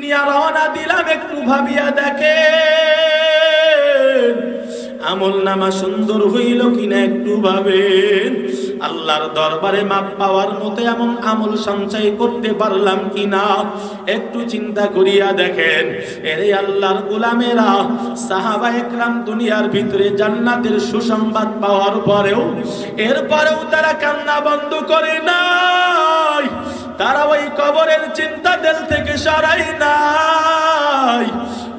নিয়ে রওনা দিলাম, একটু ভাবিয়া দেখেন আমল নামা সুন্দর হইল কিনা একটু ভাবেন। আল্লাহর দরবারে মাপ পাওয়ার মতো এমন আমল সঞ্চয় করতে পারলাম কিনা একটু চিন্তা করিয়া দেখেন। এরে আল্লাহর গোলামেরা, সাহাবা একরাম দুনিয়ার ভিতরে জান্নাতের সুসংবাদ পাওয়ার পরেও এরপরেও তারা কান্না বন্ধ করে নাই। তারা ওই কবরের চিন্তা দিল থেকে সরাই নাই।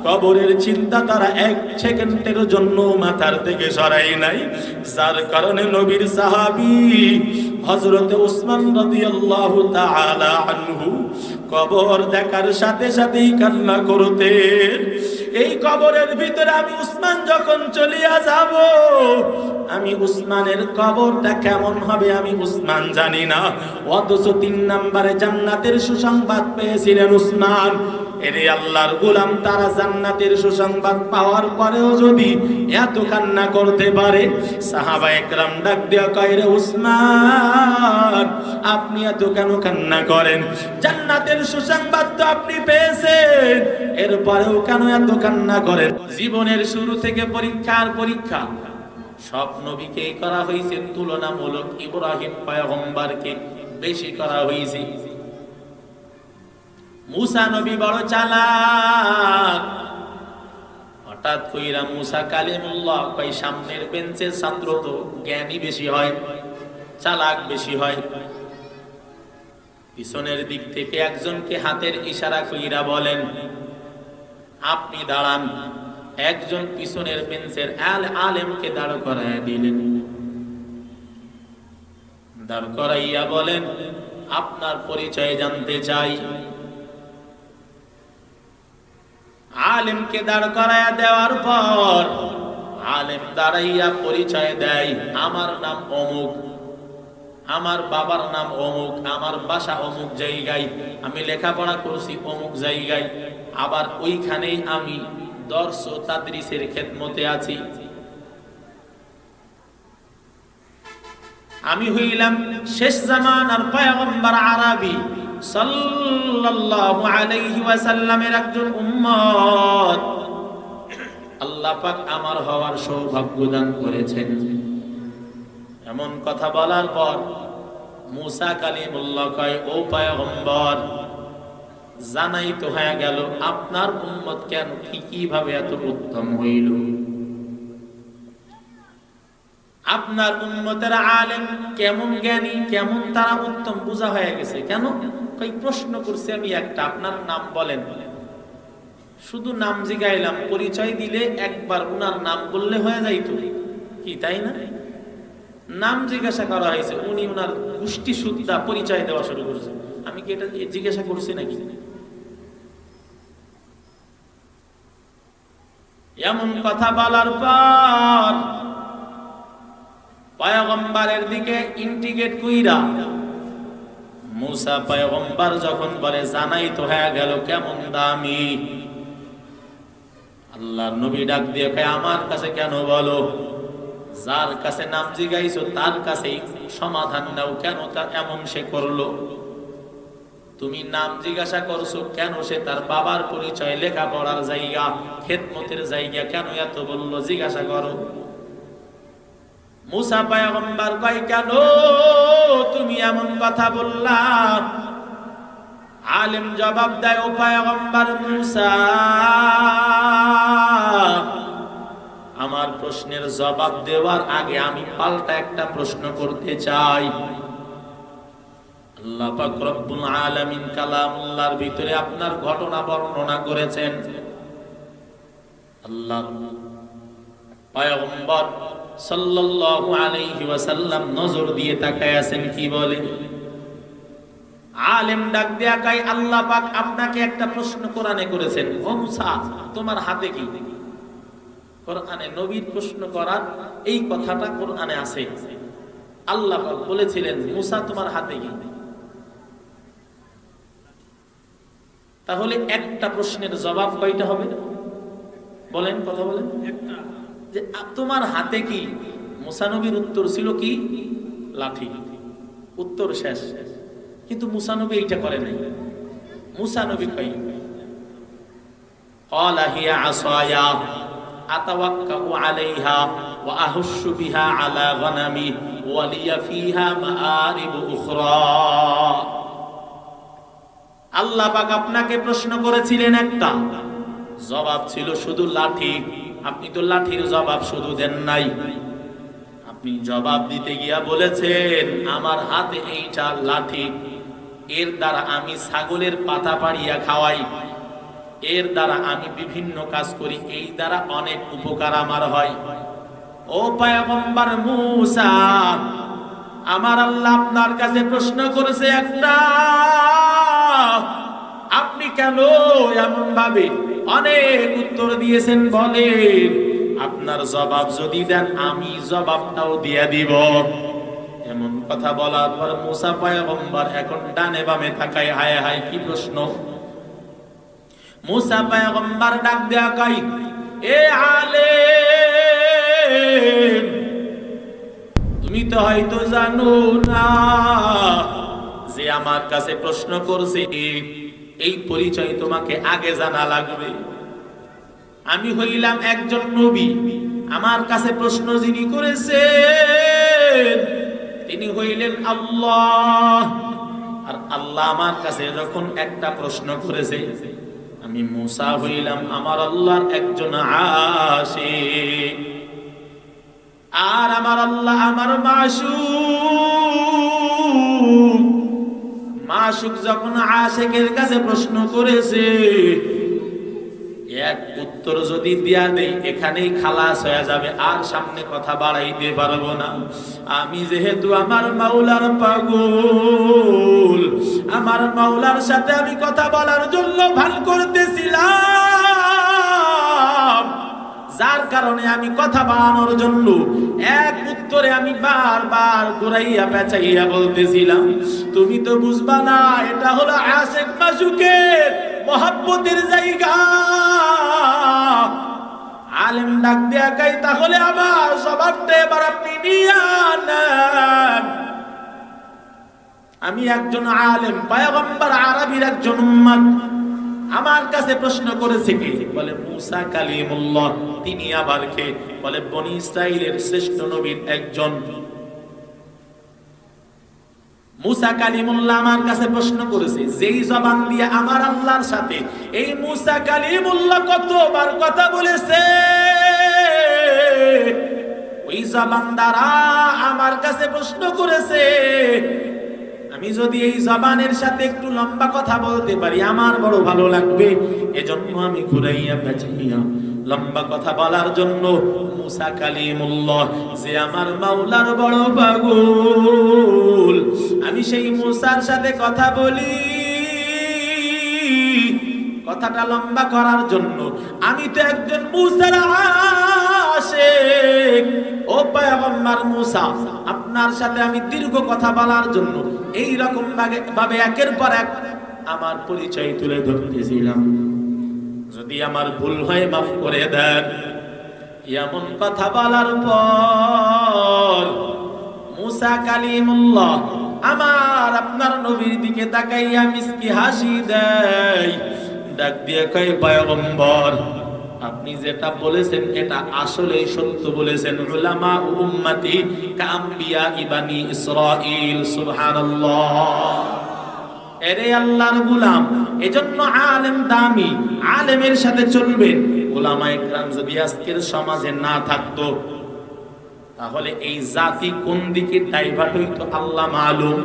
কবরের চিন্তা তারা এক সেকেন্ডের জন্য মাথার থেকে সরাই নাই। যার কারণে নবীর সাহাবী হযরত উসমান রাদিয়াল্লাহু তাআলা আনহু কবর দেখার সাথে সাথেই কান্না করতেন। এই কবরের ভিতরে আমি উসমান যখন চলিয়া যাব, আমি উসমানের কবরটা কেমন হবে আমি উসমান জানি না, অথচ 3 নম্বরে জান্নাতের সুসংবাদ পেয়েছিলেন উসমান। এরে আল্লাহর গোলাম, তারা জান্নাতের সুসংবাদ পাওয়ার পরেও যদি এত কান্না করতে পারে, সাহাবা একরাম ডাক দিয়া কয়, রে উসমান আপনি এত কেন কান্না করেন? জান্নাতের সুসংবাদ তো আপনি পেয়েছেন, এরপরেও কেন এত কান্না করেন? জীবনের শুরু থেকে পরীক্ষার পরীক্ষা সব নবীকেই করা হয়েছে, তুলনামূলক ইব্রাহিম পয়গম্বরকে বেশি করা হয়েছে। মুসা নবী বড় চালাক, হঠাৎ কইরা মুসা কালিমুল্লাহ কই সামনের বেঞ্চের ছাত্র তো জ্ঞানী বেশি হয়, চালাক বেশি হয়। পিছনের দিক থেকে একজনকে হাতের ইশারা কইরা বলেন আপনি দাঁড়ান। একজন পিছনের বেঞ্চের আলেমকে দাঁড় করাইয়া দিলেন। দাঁড় করাইয়া বলেন আপনার পরিচয় জানতে চাই। আলেমকে দাঁড় করাইয়া দেওয়ার পর আলেম দাঁড়াইয়া পরিচয় দেয়, আমার নাম অমুক, আমার বাবার নাম অমুক, আমার বাসা অমুক জায়গায়, আমি লেখাপড়া করছি অমুক জায়গায়, আবার ওইখানেই আমি দর্স ও তাদরিসের খেদমতে আছি। আমি হইলাম শেষ জামানার পয়গম্বর আরবি সাল্লাল্লাহু আলাইহি ওয়াসাল্লামের একজন উম্মত। আল্লাহ পাক আমার হওয়ার সৌভাগ্য দান করেছেন। এমন কথা বলার পর মুসা কালিমুল্লাহ কয়, ও পয়গম্বর জানাই তো হয়ে গেল আপনার উম্মত কেন কিভাবে এত উত্তম হইল। আপনার উম্মতের আলেম কেমন জ্ঞানী, কেমন তারা উত্তম বোঝা হয়ে গেছে। কেন? কই প্রশ্ন করছি আমি একটা, আপনার নাম বলেন। শুধু নাম জিগাইলাম, পরিচয় দিলে একবার উনার নাম বললে হয়ে যাইতো কি, তাই না? নাম জিজ্ঞাসা করা হয়েছে, উনি উনার গোষ্ঠী সুদ্ধা পরিচয় দেওয়া শুরু করছে। আমি কি এটা জিজ্ঞাসা করছি নাকি? এমন কথা বলার পর পয়গম্বরের দিকে ইন্টিগ্রেট কইরা মুসা পয়গম্বর যখন বলে জানাই তো হয়ে গেল কেমন দামি, আল্লাহর নবী ডাক দিয়ে কয়, আমার কাছে কেন বলো? যার কাছে নাম জিগাইছো তার কাছেই সমাধান নাও। কেন তা এমন সে করলো? তুমি নাম জিজ্ঞাসা করছো কেন? সে তার বাবার পরিচয়, লেখাপড়ার জায়গা, খেদমতের জায়গা কেন এত বললো? জিজ্ঞাসা করো। মুসা পয়গম্বর কয়, কেন তুমি এমন কথা বললা? আলেম জবাব দেয়, ও পয়গম্বর মুসা, আমার প্রশ্নের জবাব দেওয়ার আগে আমি পাল্টা একটা প্রশ্ন করতে চাই। আল্লাহ পাক রব্বুল আলামিন কালামুল্লাহর ভিতরে আপনার ঘটনা বর্ণনা করেছেন। আল্লাহ পয়গম্বর সাল্লাল্লাহু আলাইহি ওয়াসাল্লাম নজর দিয়ে তাকায় আছেন, কি বলে? আলেম ডাক দিয়া কয়, আল্লাহ পাক আপনাকে একটা প্রশ্ন কোরআনে করেছেন। ও মুসা, তোমার হাতে কি? কোরআনে নবীর প্রশ্ন করার এই কথাটা কোরআনে আছে। আল্লাহ পাক বলেছিলেন, মুসা তোমার হাতে কি? তাহলে একটা প্রশ্নের জবাব কয়টা হবে? বলেন, কথা বলেন। একটা, যে তোমার হাতে কি? মুসা নবীর উত্তর ছিল কি? লাঠি। উত্তর শেষ। কিন্তু মুসা নবী এইটা করে নাই। মুসা নবী কয়, ক্বালা হিয়া আসায়া আতাওয়াক্কাউ আলাইহা ওয়া আহুশু বিহা আলা গনামি ওয়া লিয়া ফিহা মাআরিব উখরা। আল্লাহ পাক আপনাকে প্রশ্ন করেছিলেন একটা, জবাব ছিল শুধু লাঠি। আপনি তো লাঠির জবাব শুধু দেন নাই, আপনি জবাব দিতে গিয়া বলেছেন আমার হাতে এইটা লাঠি, এর দ্বারা আমি ছাগলের পাতা পাড়িয়া খাওয়াই, এর দ্বারা আমি বিভিন্ন কাজ করি, এই দ্বারা অনেক উপকার আমার হয়। ও পয়গম্বর মূসা, আমার আল্লাহ আপনার কাছে প্রশ্ন করেছে একটা, আপনি কেন এমন ভাবে অনেক উত্তর দিয়েছেন বলেন? আপনার জবাব যদি দেন আমি জবাবটাও দিয়ে দিব। এমন কথা বলার পর মূসা পয়গম্বর এখন ডানে বামে তাকায়, হায় হায় কি প্রশ্ন। মূসা পয়গম্বর ডাক দেয়া কই, এ আলেম, তুমি তো হয়তো জানো না যে আমার কাছে প্রশ্ন করছে, এই পরিচয় তোমাকে আগে জানা লাগবে। আমি হইলাম একজন নবী, আমার কাছে প্রশ্ন যিনি করেছেন তিনি হইলেন আল্লাহ। আর আল্লাহ আমার কাছে যখন একটা প্রশ্ন করেছে, আমি মূসা হইলাম আমার আল্লাহর একজন আশিক। আর আমার আল্লাহ আমার মাশুক, মাশুক যখন আশিকের কাছে প্রশ্ন করেছে, এক উত্তর যদি দিয়া দেই এখানেই খালাস হয়ে যাবে, আর সামনে কথা বাড়াইতে পারবো না। আমি যেহেতু আমার মাওলার পাগল, আমার মাওলার সাথে আমি কথা বলার জন্য ভান করতেছিলাম, যার কারণে আমি কথা বাড়ানোর জন্য এক উত্তরে আমি বারবার ঘুরাইয়া পেঁচাইয়া বলতেছিলাম। তুমি তো বুঝবা না এটা হলো আশিক মাশুকের মহব্বতের জায়গা। আলেম ডাক দেয়া কই, তাহলে আমার জবাবটা এবার আপনি নিয়া নেন। আমি একজন আলেম, পয়গম্বর আরবীর একজন উম্মত, আমার কাছে প্রশ্ন করেছে কে? বলে মূসা কালিমুল্লাহ। তিনি আবার কে? বলে বনি ইসরাইলের শ্রেষ্ঠ নবীর একজন। মূসা কালিমুল্লাহ আমার কাছে প্রশ্ন করেছে, যেই জবান দিয়ে আমার আল্লাহর সাথে এই মূসা কালিমুল্লাহ কতবার কথা বলেছে, ওই জবান দ্বারা আমার কাছে প্রশ্ন করেছে। আমি যদি এই জবানের সাথে একটু লম্বা কথা বলতে পারি আমার বড় ভালো লাগবে, এজন্য আমি ঘুরাইয়া পেঁচাইয়া লম্বা কথা বলার জন্য মূসা কালিমুল্লাহ, যে আমার মাওলার বড় পাগল, আমি সেই মূসার সাথে কথা বলি। কথাটা লম্বা করার জন্য আমি তো একজন মূসার আশিক। ও পয়গম্বর মূসা, আপনার সাথে আমি দীর্ঘ কথা বলার জন্য এই রকম ভাবে একের পর এক আমার পরিচয় তুলে ধরতেছিলাম। যদি আমার ভুল হয় মাফ করে দেন। এমন কথা বলার পর মূসা কালিমুল্লাহ আমার আপনার নবীর দিকে তাকাইয়া মিষ্টি হাসি দেয়, ডাক দিয়ে কয়, পয়গম্বর আপনি যেটা বলেছেন এটা আসলেই সত্য বলেছেন। উলামা উম্মতি কাআম্বিয়া ইবানি ইসরাঈল। সুবহানাল্লাহ। এরে আল্লাহর গোলাম, এজন্য আলেম দামি, আলেমের সাথে চলবেন। উলামায়ে কেরাম যদি আজকের সমাজে না থাকতো তাহলে এই জাতি কোন দিকে ডাইভার্ট হইতো আল্লাহ মালুম।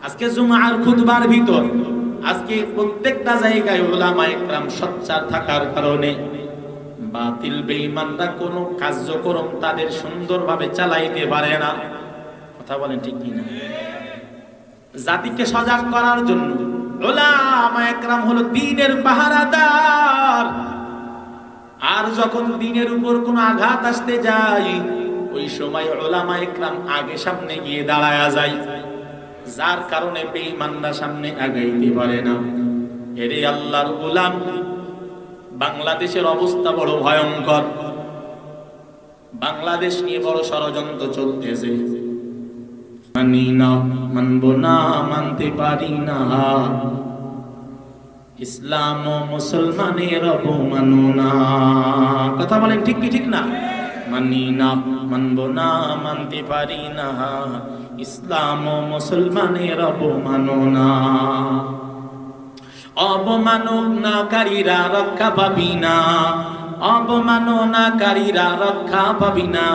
আজকে জুমার খুতবার ভিতর আজকে প্রত্যেকটা জায়গায় উলামায়ে কেরাম সোচ্চার থাকার কারণে বাতিল বেঈমানরা কোনো কার্যক্রম তাদের সুন্দরভাবে চালাইতে পারে না। কথা বলেন ঠিক কিনা? জাতিকে সজাগ করার জন্য উলামায়ে কেরাম হলো দ্বীনের পাহারাদার। আর যখন দ্বীনের উপর কোনো আঘাত আসতে যায় ওই সময় উলামায়ে কেরাম আগে সামনে গিয়ে দাঁড়ায়া যায়, যার কারণে বেঈমানরা সামনে আগাইতে পারে না। এরে আল্লাহর গোলাম, বাংলাদেশের অবস্থা বড় ভয়ঙ্কর। বাংলাদেশ নিয়ে বড় ষড়যন্ত্র চলতেছে। মানি না, মানব না, মানতে পারি না, ইসলাম ও মুসলমানের অবমাননা। কথা বলেন ঠিক কি ঠিক না? মানি না, মানব না, মানতে পারি না, ইসলাম ও মুসলমানের অবমাননা। অবমাননাকারীরা রক্ষা পাবি না, অবমাননাকারীরা রক্ষা পাবি না।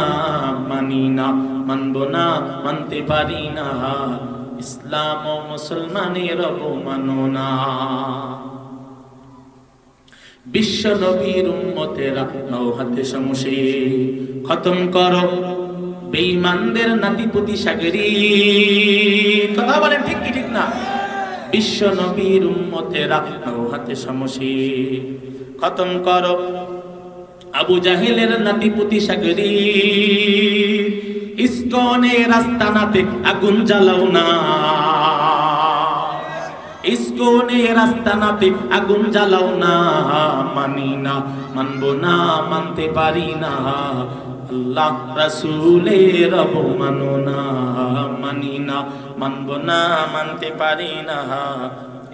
মানি না, মানব না, মানতে পারি না, ইসলাম ও মুসলমানের অবমাননা। বিশ্ব নবীর উম্মতেরা নাও হাতে শমশির, খতম করো বেঈমানদের নাতিপুতি সাগরী। কথা বলেন ঠিক কি ঠিক না? বিশ্ব নবীর উম্মতেরা নাও হাতে শমশির, খতম করো আবু জাহেলের নাতিপুতি সাগরী। ইসকনের আস্তানাতে আগুন জ্বালাও না, ইসকনের আস্তানাতে আগুন জ্বালাও না। মানি না, মানব না, মানতে পারি না, আল্লাহ রাসূলের অবমাননা। মানি না, মানব না, মানতে পারি না,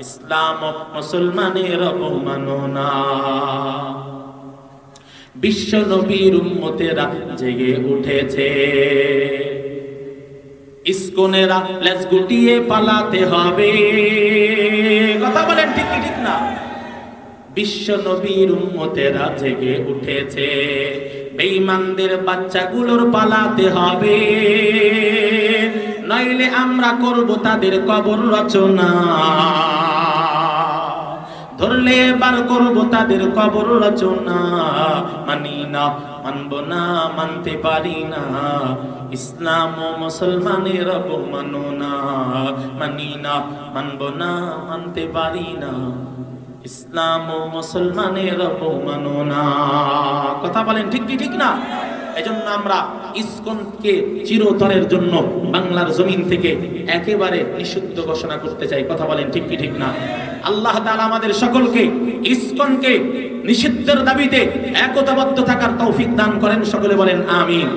ইসলাম ও মুসলমানের অবমাননা। বিশ্ব নবীর উম্মতেরা জেগে উঠেছে, ইসকনেরা লেজ গুটিয়ে পালাতে হবে। কথা বলেন ঠিক কি ঠিক না? বিশ্ব নবীর উম্মতেরা জেগে উঠেছে, বেঈমানদের বাচ্চাগুলোর পালাতে হবে, নইলে আমরা করব তাদের কবর রচনা। ধরলে বার করব তাদের কবর রচনা। মানি না, মানব না, মানতে পারি না, ইসলাম ও মুসলমানের অবমাননা। মানি না, মানব না, মানতে পারি না, ইসলাম ও মুসলমানের অবমাননা। কথা বলেন ঠিক কি ঠিক না? এজন্য আমরা ইসকনকে চিরতরের জন্য বাংলার জমিন থেকে একেবারে নিষিদ্ধ ঘোষণা করতে চাই। কথা বলেন ঠিক কি ঠিক না? আল্লাহ তাআলা আমাদের সকলকে ইসকনকে নিষিদ্ধের দাবিতে একতাবদ্ধ থাকার তৌফিক দান করেন। সকলে বলেন আমিন।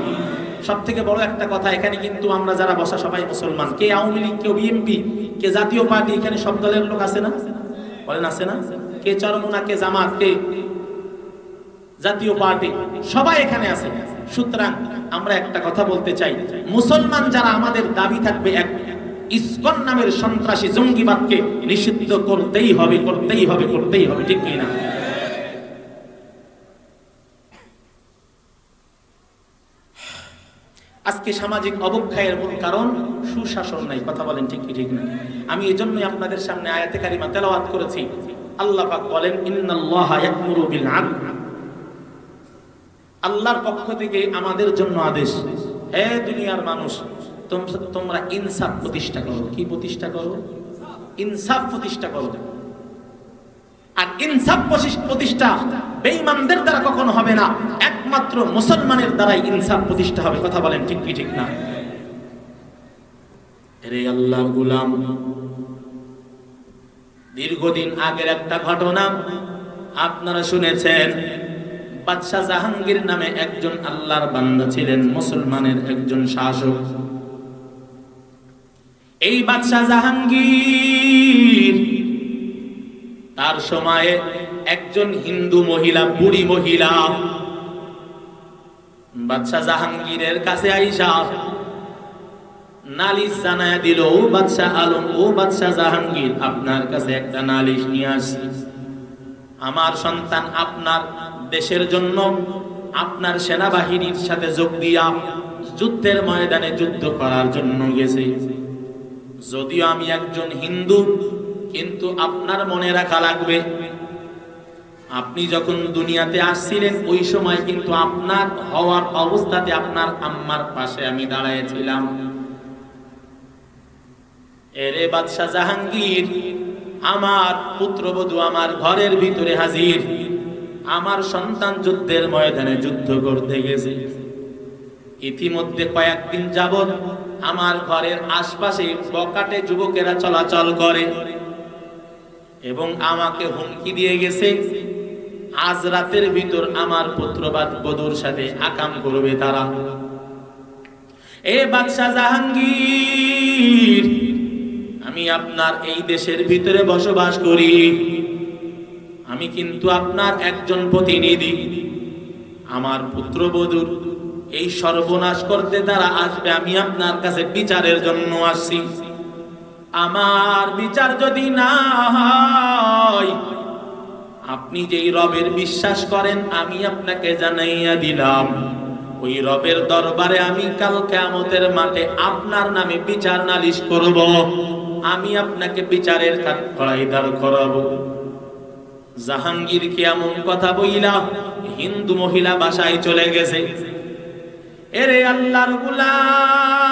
সব থেকে বড় একটা কথা, এখানে কিন্তু আমরা যারা বসা সবাই মুসলমান। কে আওয়ামী লীগ, কেউ বিএনপি, কে জাতীয় পার্টি, এখানে সব দলের লোক আছে না? বলেন আছে না? কে চরমোনা, কে জামাত, কে জাতীয় পার্টি, সবাই এখানে আছে। সুতরাং আমরা একটা কথা বলতে চাই, মুসলমান যারা আমাদের দাবি থাকবে এক ইসকন নামের সন্ত্রাসী জঙ্গিবাদকে নিষিদ্ধ করতেই হবে, করতেই হবে, করতেই হবে। ঠিক কি না? আজকে সামাজিক অবক্ষয়ের মূল কারণ সুশাসন নাই। কথা বলেন ঠিক কি ঠিক না? আমি এজন্যই আপনাদের সামনে আয়াতে কারিমা তেলাওয়াত করেছি। আল্লাহ পাক বলেন, ইন্নাল্লাহা ইয়া'মুরু বিল আদল। আল্লাহর পক্ষ থেকে আমাদের জন্য আদেশ, হে দুনিয়ার মানুষ, তোমরা ইনসাফ প্রতিষ্ঠা করো। কি প্রতিষ্ঠা করো? ইনসাফ প্রতিষ্ঠা করো। আর ইনসাফ প্রতিষ্ঠা বেঈমানদের দ্বারা কখনো হবে না, একমাত্র মুসলমানের দ্বারাই ইনসাফ প্রতিষ্ঠা হবে। কথা বলেন ঠিক কি ঠিক না? রে আল্লাহর গোলাম, দীর্ঘদিন আগের একটা ঘটনা আপনারা শুনেছেন। বাদশাহ জাহাঙ্গীর নামে একজন আল্লাহর বান্দা ছিলেন, মুসলমানের একজন শাসক। এই বাদশাহ জাহাঙ্গীর তার সময়ে একজন হিন্দু মহিলা, বুড়ি মহিলা, বাদশাহ জাহাঙ্গীরের কাছে আইসা নালিশ জানায়া দিল, ও বাদশাহ আলম, ও বাদশাহ জাহাঙ্গীর, আপনার কাছে একটা নালিশ নিয়ে আসছি। আমার সন্তান আপনার দেশের জন্য আপনার সেনাবাহিনীর সাথে যোগ দিয়া যুদ্ধের ময়দানে যুদ্ধ করার জন্য গেছে। যদিও আমি একজন হিন্দু, কিন্তু আপনার মনে রাখা লাগবে, আপনি যখন দুনিয়াতে আসছিলেন ওই সময় কিন্তু আপনার হওয়ার অবস্থাতে আপনার আম্মার পাশে আমি দাঁড়াইছিলাম। এরে বাদশাহ জাহাঙ্গীর, আমার পুত্রবধূ আমার ঘরের ভিতরে হাজির, আমার সন্তান যুদ্ধের ময়দানে যুদ্ধ করতে গেছে। ইতিমধ্যে কয়েকদিন যাবত আমার ঘরের আশপাশে বকাটে যুবকেরা চলাচল করে এবং আমাকে হুমকি দিয়ে গেছে, আজ রাতের ভিতর আমার পুত্রবধূর সাথে আকাম করবে তারা। এ বাদশাহ জাহাঙ্গীর, আমি আপনার এই দেশের ভিতরে বসবাস করি, আমি কিন্তু আপনার একজন প্রতিনিধি। আমার পুত্রবধূর এই সর্বনাশ করতে তারা আসবে, আমি আপনার কাছে বিচারের জন্য আসছি। আমার বিচার যদি না হয়, আপনি যেই রবের বিশ্বাস করেন আমি আপনাকে জানাইয়া দিলাম, ওই রবের দরবারে আমি কাল কিয়ামতের মাঠে আপনার নামে বিচার নালিশ করব, আমি আপনাকে বিচারের কাঠগড়ায় দাঁড় করাবো। জাহাঙ্গীর কি এমন কথা বইলা হিন্দু মহিলা বাসায় চলে গেছে। এরে আল্লাহর গোলাম,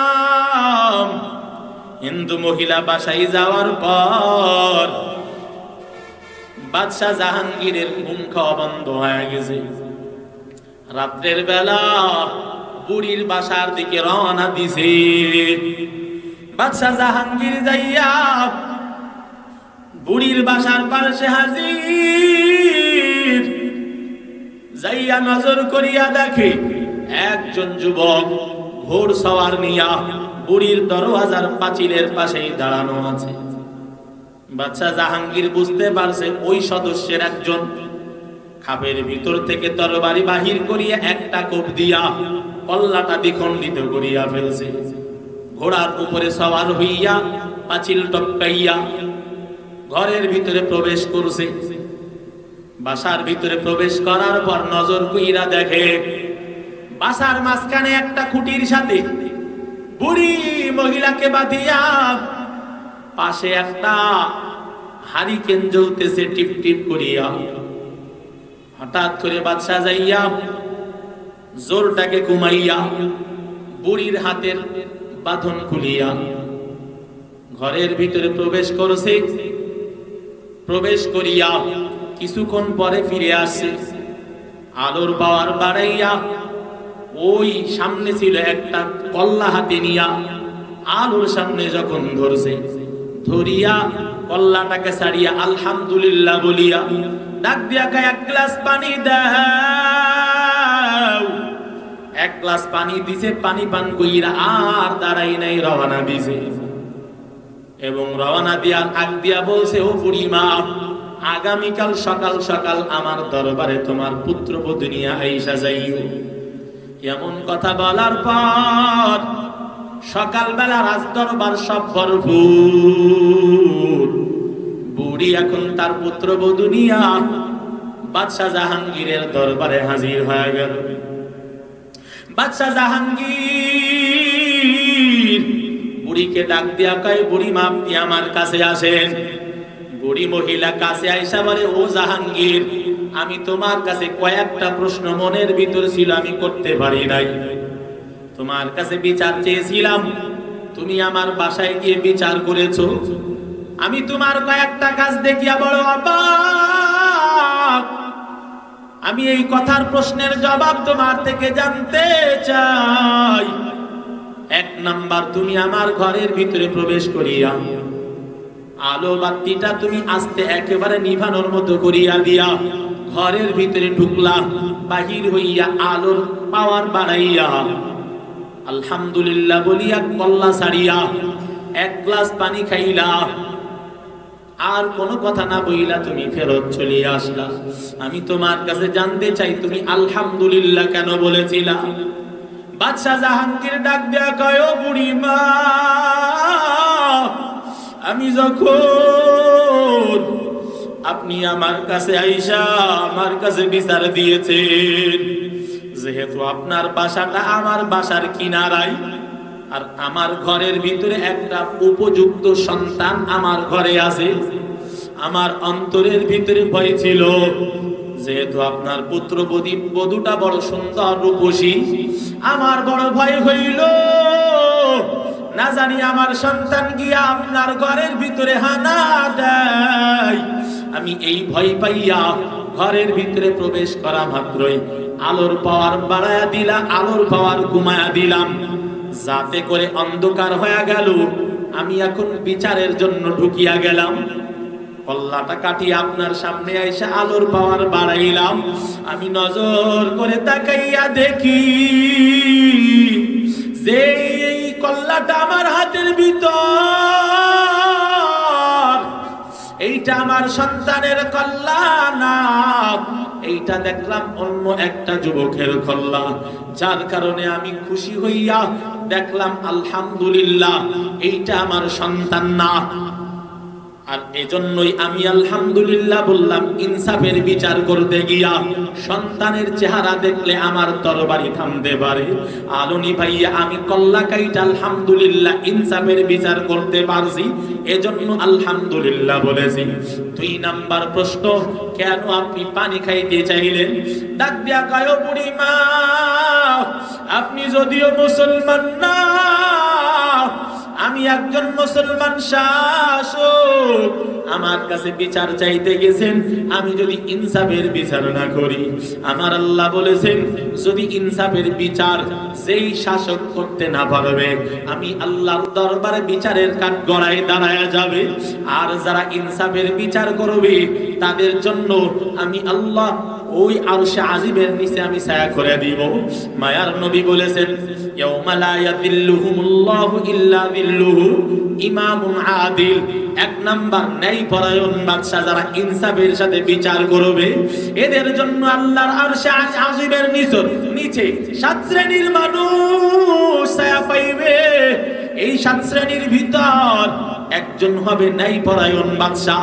হিন্দু মহিলা বাসায় যাওয়ার পর বাদশাহ জাহাঙ্গীরের ঘুম খাওয়া বন্ধ হয়ে গেছে। রাত্রের বেলা বুড়ির বাসার দিকে রওনা দিছে। বাদশাহ জাহাঙ্গীর যাইয়া বুড়ির বাসার পাশে হাজির, যাইয়া নজর করিয়া দেখে একজন যুবক ঘোড়সওয়ার নিয়া বুড়ির দরওয়াজার পাঁচিলের পাশেই দাঁড়ানো আছে। বাদশাহ জাহাঙ্গীর বুঝতে পারছে ওই সদস্যের একজন। খাপের ভিতর থেকে তরবারি বাহির করিয়া একটা কোপ দিয়া কল্লাটা দ্বিখণ্ডিত করিয়া ফেলছে। ঘোড়ার উপরে সওয়ার হইয়া পাঁচিল টপকাইয়া ঘরের ভিতরে প্রবেশ করছে। বাসার ভিতরে প্রবেশ করার পর নজর কইরা দেখে বাসার মাঝখানে একটা খুঁটির সাথে বুড়ি মহিলাকে বাঁধিয়া পাশে একটা হারিকেন জ্বলতেছে টিপ টিপ করিয়া। হঠাৎ করে বাদশা যাইয়া জোরটাকে কমাইয়া বুড়ির হাতের বাঁধন খুলিয়া ঘরের ভিতরে প্রবেশ করছে। প্রবেশ করিয়া কিছুক্ষণ পরে ফিরে আসছে। আলোর পাওয়ার বাড়াইয়া ওই সামনে ছিল একটা কল্লা হাতে নিয়া আলোর সামনে যখন ধরছে, ধরিয়া কল্লাটাকে ছাড়িয়া আলহামদুলিল্লাহ বলিয়া ডাক দিয়া কয়, এক গ্লাস পানি দাও। এক গ্লাস পানি দিছে, পানি পান কইরা আর দাঁড়াই নাই, রওনা দিছে। এবং রওনা দিয়ার আগ দিয়া বলছে, ও বুড়িমা, আগামীকাল সকাল সকাল আমার দরবারে তোমার পুত্রবধূ নিয়ে আইসা যাইও। এমন কথা বলার পর সকালবেলা রাজ দরবার সব ভরপুর। বুড়ি এখন তার পুত্রবধূ নিয়া বাদশাহ জাহাঙ্গীরের দরবারে হাজির হয়ে গেল। বাদশাহ জাহাঙ্গীর বুড়িকে ডাক দিয়া কয়, বুড়িমা আপনি আমার কাছে আসেন। বুড়ি মহিলা কাছে আইসা বলে, ও জাহাঙ্গীর, আমি তোমার কাছে কয়েকটা প্রশ্ন মনের ভিতর ছিল, আমি করতে পারি নাই। তোমার কাছে বিচার চেয়েছিলাম, তুমি আমার বাসায় গিয়ে বিচার করেছো। আমি তোমার কয়েকটা কাজ দেখিয়া বড় অবাক। আমি এই কথার প্রশ্নের জবাব তোমার থেকে জানতে চাই। এক নাম্বার, তুমি আমার ঘরের ভিতরে প্রবেশ করিয়া আলো বাতিটা তুমি আস্তে একেবারে নিভানোর মতো করিয়া দিয়া ঘরের ভিতরে ঢুকলা, বাহির হইয়া আলোর পাওয়ার বাড়াইয়া আলহামদুলিল্লাহ বলিয়া কল্লা ছাড়িয়া এক গ্লাস পানি খাইলা, আর কোনো কথা না বইলা তুমি ফেরত চলিয়া আসলা। আমি তোমার কাছে জানতে চাই, তুমি আলহামদুলিল্লাহ কেন বলেছিলা? বাদশাহ জাহাঙ্গীর ডাক দেয়া কয়, ও বুড়িমা, আমি যখন আপনি আমার কাছে আইসা আমার কাছে বিচার দিয়েছেন, যেহেতু আপনার বাসাটা আমার বাসার কিনারায়, আর আমার ঘরের ভিতরে একটা উপযুক্ত সন্তান আমার ঘরে আছে, আমার অন্তরের ভিতরে ভয় ছিল, যেহেতু আপনার পুত্র বধূটা বড় সুন্দর রূপসী, আমার বড় ভয় হইল না জানি আমার সন্তান গিয়া আপনার ঘরের ভিতরে হানা দেয়। আমি এই ভয় পাইয়া ঘরের ভিতরে প্রবেশ করা মাত্রই আলোর পাওয়ার বাড়ায়া দিলাম, আলোর পাওয়ার কমায়া দিলাম, যাতে করে অন্ধকার হয়ে গেল। আমি এখন বিচারের জন্য ঢুকিয়া গেলাম, কল্লাটা কাটিয়ে আপনার সামনে আইসা আলোর পাওয়ার বাড়াইলাম। আমি নজর করে তাকাইয়া দেখি যে এই কল্লাটা আমার হাতের ভিতর, এই এইটা আমার সন্তানের কল্যাণ না, এইটা দেখলাম অন্য একটা যুবকের কল্যাণ, যার কারণে আমি খুশি হইয়া দেখলাম আলহামদুলিল্লাহ এইটা আমার সন্তান না। আর এজন্যই আমি আলহামদুলিল্লাহ বললাম ইনসাফের বিচার করতে গিয়া সন্তানের চেহারা দেখলে আমার তরবারি থামতে পারে। আলোনি ভাইয়া আমি কল্লা কাইটা আলহামদুলিল্লাহ ইনসাফের বিচার করতে পারছি, এজন্য আলহামদুলিল্লাহ বলেছি। 2 নাম্বার প্রশ্ন, কেন আপনি পানি খাইতে চাইলেন? ডাক দিয়া কয়, বুড়ি মা আপনি যদিও মুসলমান না, আমি একজন মুসলমান শাসক, আমার কাছে বিচার চাইতে গেছেন, আমি যদি ইনসাফের বিচার না করি, আমার আল্লাহ বলেছেন যদি ইনসাফের বিচার যেই শাসক করতে না পারবে, আমি আল্লাহর দরবারে বিচারের কাঠগড়ায় দাঁড়ায়া যাবে। আর যারা ইনসাফের বিচার করবে তাদের জন্য আমি আল্লাহ ওই আরশে আজিমের নিচে আমি ছায়া করে দিব। মায়ার নবী বলেছেন ইয়াউমা লা ইয়াযিল্লুহুমুল্লাহু ইল্লা যিল্লুহু ইমামুন আদিল। 1 নাম্বার ন্যায়পরায়ণ বাদশা যারা ইনসাফের সাথে বিচার করবে, এদের জন্য আল্লাহর আরশে আজিমের নিচে 7 শ্রেণীর মানুষ ছায়া পাইবে। এই 7 শ্রেণীর ভিতর একজন হবে ন্যায়পরায়ণ বাদশা।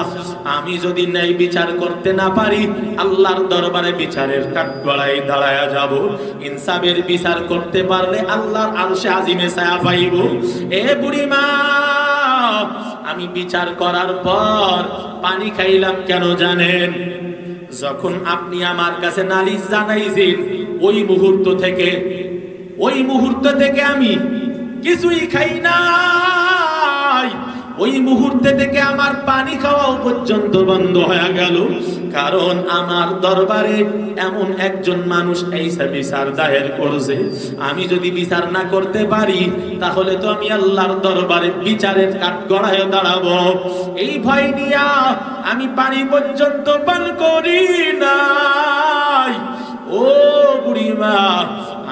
আমি যদি ন্যায় বিচার করতে না পারি, আল্লাহর দরবারে বিচারের কাঠগড়ায় দাঁড়ায়া যাব। ইনসাফের বিচার করতে পারলে আল্লাহর আরশে আজিমে ছায়া পাইব। এ বুড়ি মা, আমি বিচার করার পর পানি খাইলাম কেন জানেন? যখন আপনি আমার কাছে নালিশ জানাইছেন, ওই মুহূর্ত থেকে আমি কিছুই খাই নাই। ওই মুহূর্তে থেকে আমার পানি খাওয়াও পর্যন্ত বন্ধ হয়ে গেল, কারণ আমার দরবারে এমন একজন মানুষ এই বিচার দায়ের করছে। আমি যদি বিচার না করতে পারি, তাহলে তো আমি আল্লাহর দরবারে বিচারের কাঠগড়ায় দাঁড়াবো। এই ভয় নিয়া আমি পানি পর্যন্ত পান করি নাই। ও বুড়িমা,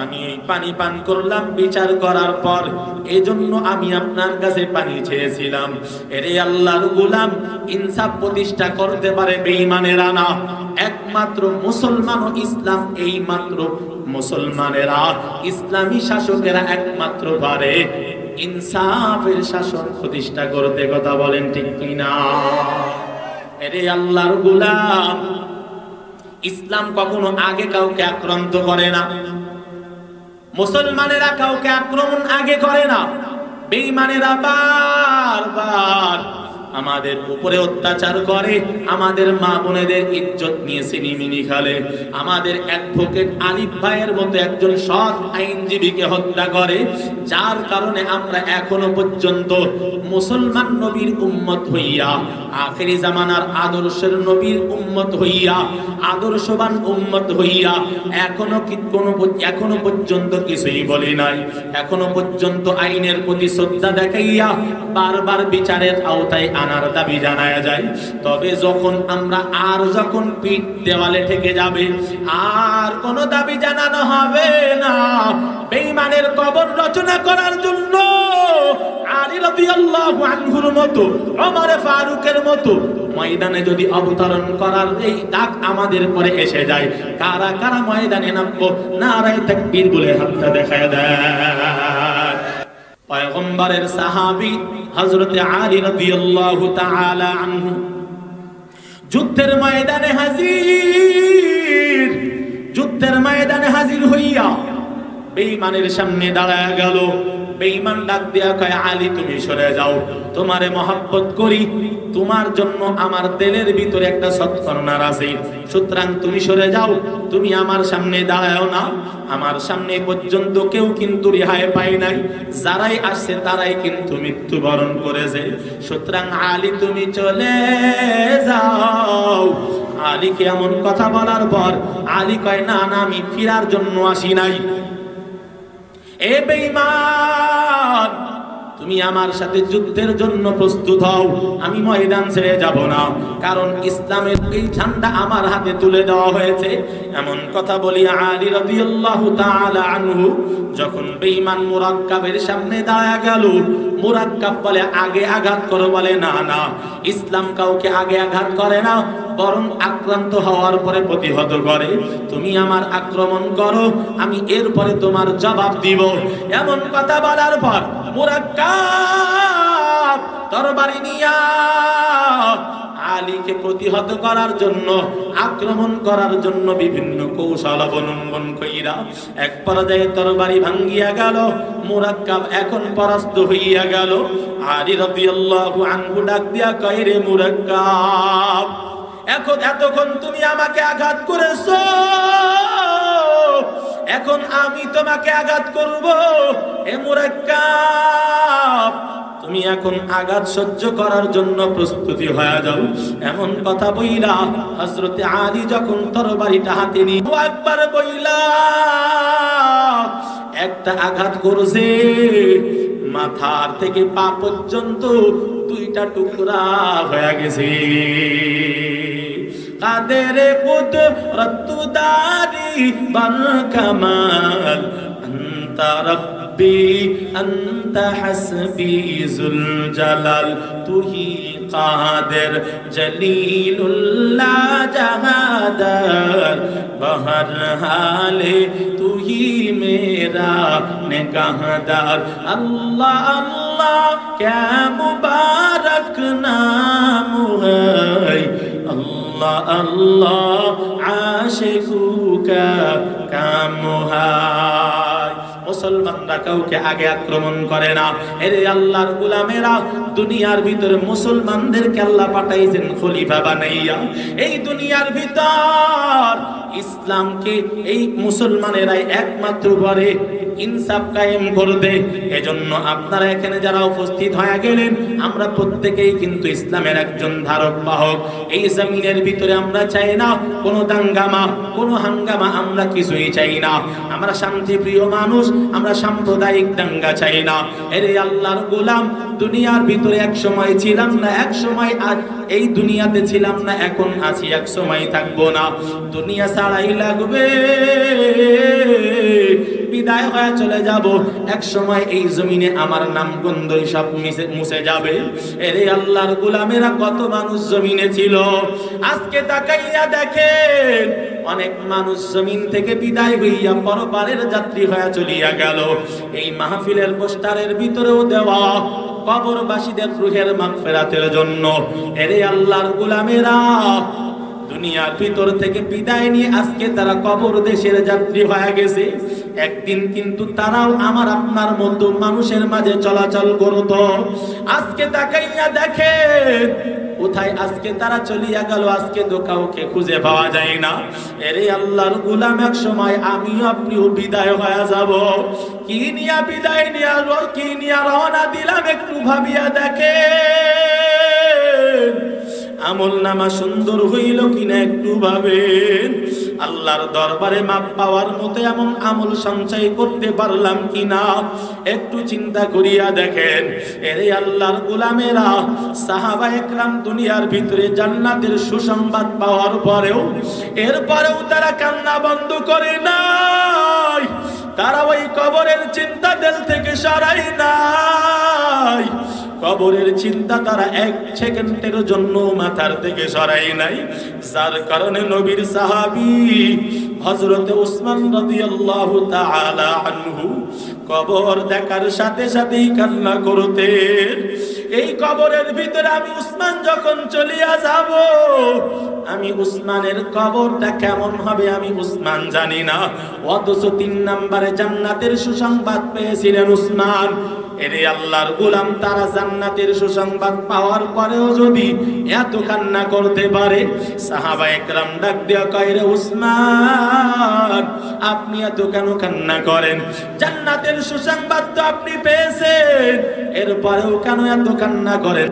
আমি পানি পান করলাম বিচার করার পর, এজন্য আমি আপনার কাছে পানি চেয়েছিলাম। এরে আল্লাহর গোলাম, ইনসাফ প্রতিষ্ঠা করতে পারে বেঈমানেরা না, একমাত্র মুসলমান ও ইসলাম, এই মাত্র মুসলমানেরা, ইসলামী শাসকেরা একমাত্র পারে ইনসাফের শাসন প্রতিষ্ঠা করতে। কথা বলেন ঠিক কিনা? এরে আল্লাহর গোলাম, ইসলাম কখনো আগে কাউকে আক্রান্ত করে না, মুসলমানেরা কাউকে আক্রমণ আগে করে না। বেঈমানেরা বারবার আমাদের উপরে অত্যাচার করে, আমাদের মা বোনেদের ইজ্জত নিয়ে সিনিমিনি খেলে, আমাদের অ্যাডভোকেট আলিফ ভাইয়ের মতো একজন সৎ আইনজীবীকে হত্যা করে, যার কারণে আমরা এখনো পর্যন্ত মুসলমান নবীর উম্মত হইয়া, আখেরি জামানার আদর্শের নবীর উম্মত হইয়া, আদর্শবান উম্মত হইয়া এখনো পর্যন্ত কিছুই বলি নাই। এখনো পর্যন্ত আইনের প্রতি শ্রদ্ধা দেখাইয়া বারবার বিচারের আওতায় আনার দাবি জানায়া যায়। তবে যখন পিঠ দেওয়ালে ঠেকে যাবে, আর কোনো দাবি জানানো হবে না। বেঈমানের কবর রচনা করার জন্য আলী রাদিয়াল্লাহু আনহুর মতো, ওমর ফারুকের মতো ময়দানে যদি অবতরণ করার এই ডাক আমাদের পরে এসে যায়, কারা কারা ময়দানে নামবো? নারায়ে তাকবীর বলে হাতটা দেখায় দেয়। পয়গম্বরের সাহাবী হযরত আলী রাদিয়াল্লাহু তাআলা আনহু যুদ্ধের ময়দানে হাজির হইয়া বেঈমানের সামনে দাঁড়ায়া গেল। বেঈমান ডাক দিয়া কয়, আলী তুমি সরে যাও, তোমারে মহব্বত করি, তোমার জন্য আমার দিলের ভিতরে একটা সৎকর্ণার আছে, সুতরাং তুমি সরে যাও, তুমি আমার সামনে দাঁড়াও না। আমার সামনে পর্যন্ত কেউ কিন্তু রেহাই পায় নাই, যারাই আসছে তারাই কিন্তু মৃত্যুবরণ করেছে, সুতরাং আলী তুমি চলে যাও। আলীকে এমন কথা বলার পর আলী কয়, না না, আমি ফিরার জন্য আসি নাই। এ বেঈমান, তুমি আমার সাথে যুদ্ধের জন্য প্রস্তুত হও, আমি ময়দান ছেড়ে যাব না, কারণ ইসলামের এই ঝান্ডা আমার হাতে তুলে দেওয়া হয়েছে। এমন কথা বলি আলী রাদিয়াল্লাহু তাআলা আনহু যখন বেঈমান মুরাক্কাবের সামনে দাঁড়ায়া গেল, মুরাক্কাব বলে আগে আঘাত করো, বলে না না, ইসলাম কাউকে আগে আঘাত করে না, বরং আক্রান্ত হওয়ার পরে প্রতিহত করে। তুমি আমার আক্রমণ করো, আমি এরপরে তোমার জবাব দিব। এমন কথা বলার পর মুরাক্কাব তরবারি নিয়া আলীকে প্রতিহত করার জন্য, আক্রমণ করার জন্য বিভিন্ন কৌশল অবলম্বন কইরা এক পর্যায়ে তরবারি ভাঙ্গিয়া গেল। মুরাক্কাব এখন পরাস্ত হইয়া গেল। আলী রাদিয়াল্লাহু আনহু ডাক দিয়া কয়, রে মুরাক্কাব, এতক্ষণ তুমি আমাকে আঘাত করেছো, এখন আমি তোমাকে আঘাত করব। এ মুরাক্কাব, তুমি এখন আঘাত সহ্য করার জন্য প্রস্তুতি হয়ে যাও। এমন কথা বইলা হযরতে আলী যখন তরবারিটা হাতে নিয়ে একবার বইলা একটা আঘাত করছে, মাথার থেকে পা পর্যন্ত দুইটা টুকরা হয়ে গেছে। কাদের কুদরত দারি বার কামাল আনতা রব্বি আনতা হাসবি যুল জালাল, তুহি কাদের জলিলুল্লাহ জাহাদার, বহর হালে তুহি মেরা নিগাহদার। আল্লাহ আল্লাহ ক্যা মুবারক নাম है, अल्लाह अल्लाह आशिकू का काम है। মুসলমানরা কাউকে আগে আক্রমণ করে না। এরে আল্লাহর গোলামেরা, দুনিয়ার ভিতরে মুসলমানদেরকে আল্লাহ পাঠাইছেন খলিফা বানাইয়া। এই দুনিয়ার ভিতর ইসলামকে এই মুসলমানেরাই একমাত্র করে ইনসাফ কায়েম করবে। এজন্য আপনারা এখানে যারা উপস্থিত হয়ে গেলেন, আমরা প্রত্যেকেই কিন্তু ইসলামের একজন ধারক বাহক। এই জমিনের ভিতরে আমরা চাই না কোনো দাঙ্গামা, কোনো হাঙ্গামা, আমরা কিছুই চাই না। আমরা শান্তিপ্রিয় মানুষ, আমরা সাম্প্রদায়িক দাঙ্গা চাই না। এরে আল্লাহর গোলাম, দুনিয়ার ভিতরে এক সময় ছিলাম না, এক সময় আর এই দুনিয়াতে ছিলাম না, এখন আছি, এক সময় থাকবো না। দুনিয়া ছাড়াই লাগবে, বিদায় হয়ে চলে যাব। এক সময় এই জমিনে আমার নাম গন্ধই সব মুছে যাবে। এরে আল্লাহর গোলামেরা, কত মানুষ জমিনে ছিল, আজকে তাকাইয়া দেখেন অনেক মানুষ জমিন থেকে বিদায় হইয়া পরপারের যাত্রী হয়ে চলিয়া গেল। এই মাহফিলের পোস্টারের ভিতরেও দেওয়া কবরবাসীদের রূহের মাগফিরাতের জন্য। এরে আল্লাহর গোলামেরা, দুনিয়ার ভিতর থেকে বিদায় নিয়ে আজকে তারা কবর দেশের যাত্রী হয়ে গেছে। একদিন কিন্তু তারাও আমার আপনার মতো মানুষের মাঝে চলাচল করত। আজকে তাকাইয়া দেখেন কোথায় আজকে তারা চলিয়া গেল, আজকে তো কাউকে খুঁজে পাওয়া যায় না। এরে আল্লাহর গোলাম, এক সময় আমিও আপনিও বিদায় হয়ে যাব। কি নিয়া বিদায় নিয়া, কি নিয়া রওনা দিলাম, একটু ভাবিয়া দেখেন। আমল নামা সুন্দর হইল কিনা একটু ভাবেন। আল্লাহর দরবারে মাপ পাওয়ার মতো এমন আমল সঞ্চয় করতে পারলাম কিনা একটু চিন্তা করিয়া দেখেন। এরে আল্লাহর গোলামেরা, সাহাবায়ে কেরাম দুনিয়ার ভিতরে জান্নাতের সুসংবাদ পাওয়ার পরেও, এরপরেও তারা কান্না বন্ধ করে নাই। তারা ওই কবরের চিন্তা দিল থেকে সরাই নাই। কবরের চিন্তা তারা এক সেকেন্ডের জন্য মাথার থেকে সরাই নাই। যার কারণে নবীর সাহাবী হযরতে উসমান রাদিয়াল্লাহু তাআলা আনহু কবর দেখার সাথে সাথেই কান্না করতেন। এই কবরের ভিতরে আমি উসমান যখন চলিয়া যাব, আমি উসমানের কবরটা কেমন হবে আমি উসমান জানি না, অথচ 3 নম্বরে জান্নাতের সুসংবাদ পেয়েছিলেন উসমান। এরে আল্লাহর গোলাম, তারা জান্নাতের সুসংবাদ পাওয়ার পরেও যদি এত কান্না করতে পারে, সাহাবায়ে কেরাম ডাক দিয়া কয়, রে উসমান, আপনি এত কেন কান্না করেন? জান্নাতের সুসংবাদ তো আপনি পেয়েছেন, এরপরেও কেন এত কান্না করেন?